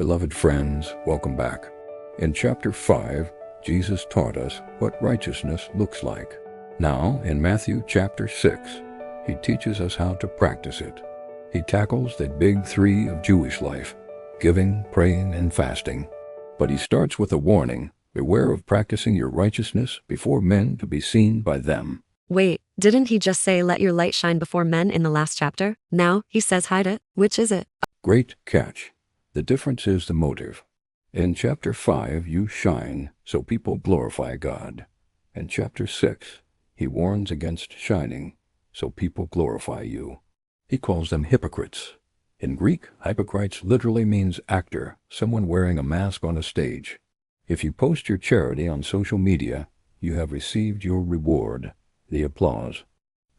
Beloved friends, welcome back. In chapter 5, Jesus taught us what righteousness looks like. Now, in Matthew chapter 6, he teaches us how to practice it. He tackles the big three of Jewish life: giving, praying, and fasting. But he starts with a warning: beware of practicing your righteousness before men to be seen by them. Wait, didn't he just say let your light shine before men in the last chapter? Now, he says hide it. Which is it? Great catch. The difference is the motive. In chapter 5, you shine so people glorify God. In chapter 6, he warns against shining so people glorify you. He calls them hypocrites. In Greek, hypocrites literally means actor, someone wearing a mask on a stage. If you post your charity on social media, you have received your reward, the applause.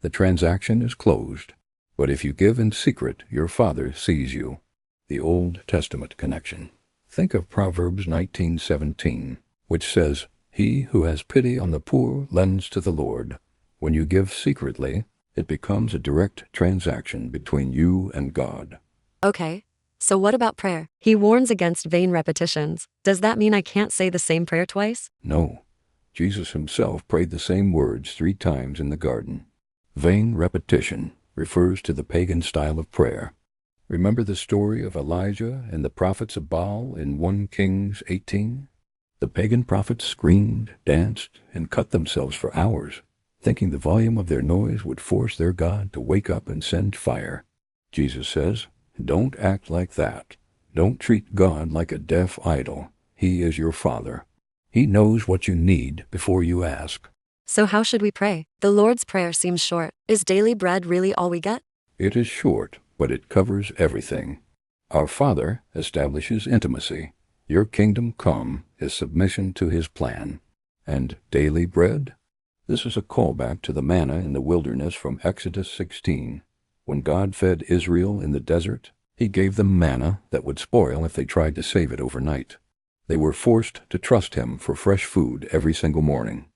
The transaction is closed. But if you give in secret, your Father sees you. The Old Testament connection. Think of Proverbs 19:17, which says, "He who has pity on the poor lends to the Lord." When you give secretly, it becomes a direct transaction between you and God. Okay, so what about prayer? He warns against vain repetitions. Does that mean I can't say the same prayer twice? No. Jesus himself prayed the same words 3 times in the garden. Vain repetition refers to the pagan style of prayer. Remember the story of Elijah and the prophets of Baal in 1 Kings 18? The pagan prophets screamed, danced, and cut themselves for hours, thinking the volume of their noise would force their God to wake up and send fire. Jesus says, don't act like that. Don't treat God like a deaf idol. He is your Father. He knows what you need before you ask. So how should we pray? The Lord's Prayer seems short. Is daily bread really all we get? It is short, but it covers everything. Our Father establishes intimacy. Your kingdom come is submission to his plan. And daily bread? This is a callback to the manna in the wilderness from Exodus 16. When God fed Israel in the desert, he gave them manna that would spoil if they tried to save it overnight. They were forced to trust him for fresh food every single morning.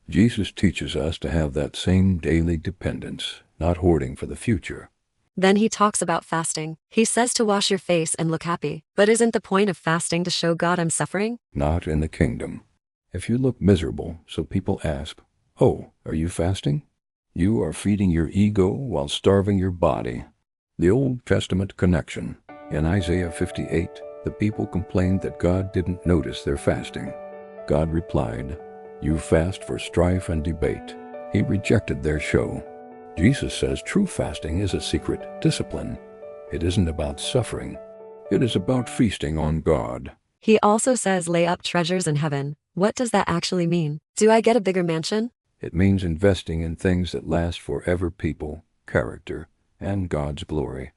Jesus teaches us to have that same daily dependence, not hoarding for the future. Then he talks about fasting. He says to wash your face and look happy. But isn't the point of fasting to show God I'm suffering? Not in the kingdom. If you look miserable, so people ask, "Oh, are you fasting?" You are feeding your ego while starving your body. The Old Testament connection. In Isaiah 58, the people complained that God didn't notice their fasting. God replied, "You fast for strife and debate." He rejected their show. Jesus says true fasting is a secret discipline. It isn't about suffering. It is about feasting on God. He also says lay up treasures in heaven. What does that actually mean? Do I get a bigger mansion? It means investing in things that last forever: people, character, and God's glory.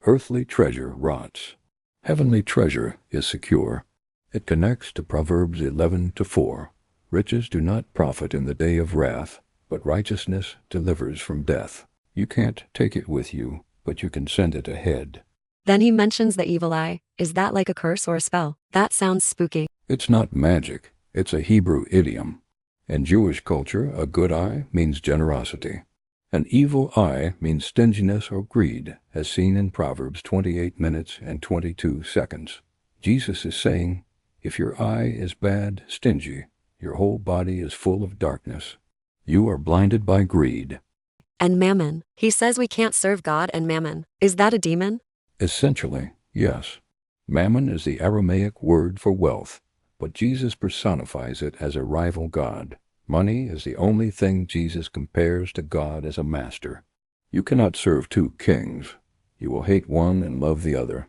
Earthly treasure rots. Heavenly treasure is secure. It connects to Proverbs 11:4. Riches do not profit in the day of wrath, but righteousness delivers from death. You can't take it with you, but you can send it ahead. Then he mentions the evil eye. Is that like a curse or a spell? That sounds spooky. It's not magic. It's a Hebrew idiom. In Jewish culture, a good eye means generosity. An evil eye means stinginess or greed, as seen in Proverbs 28 minutes and 22 seconds. Jesus is saying, if your eye is bad, stingy, your whole body is full of darkness. You are blinded by greed. And mammon. He says we can't serve God and mammon. Is that a demon? Essentially, yes. Mammon is the Aramaic word for wealth, but Jesus personifies it as a rival god. Money is the only thing Jesus compares to God as a master. You cannot serve 2 kings. You will hate one and love the other.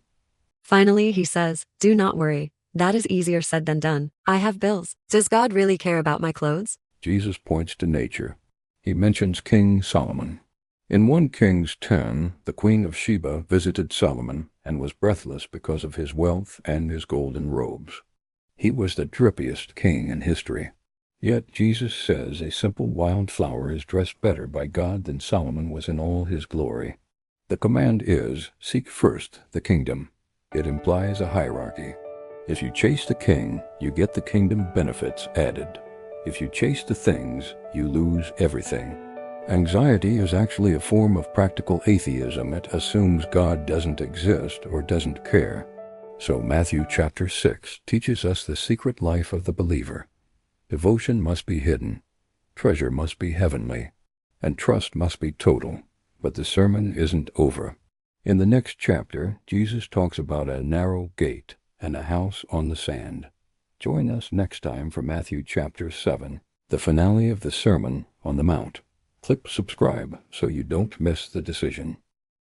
Finally, he says, do not worry. That is easier said than done. I have bills. Does God really care about my clothes? Jesus points to nature. He mentions King Solomon. In 1 Kings 10, the Queen of Sheba visited Solomon and was breathless because of his wealth and his golden robes. He was the drippiest king in history. Yet Jesus says a simple wild flower is dressed better by God than Solomon was in all his glory. The command is, seek first the kingdom. It implies a hierarchy. If you chase the king, you get the kingdom benefits added. If you chase the things, you lose everything. Anxiety is actually a form of practical atheism. It assumes God doesn't exist or doesn't care. So Matthew chapter 6 teaches us the secret life of the believer. Devotion must be hidden, treasure must be heavenly, and trust must be total. But the sermon isn't over. In the next chapter, Jesus talks about a narrow gate and a house on the sand. Join us next time for Matthew chapter 7, the finale of the Sermon on the Mount. Click subscribe so you don't miss the decision.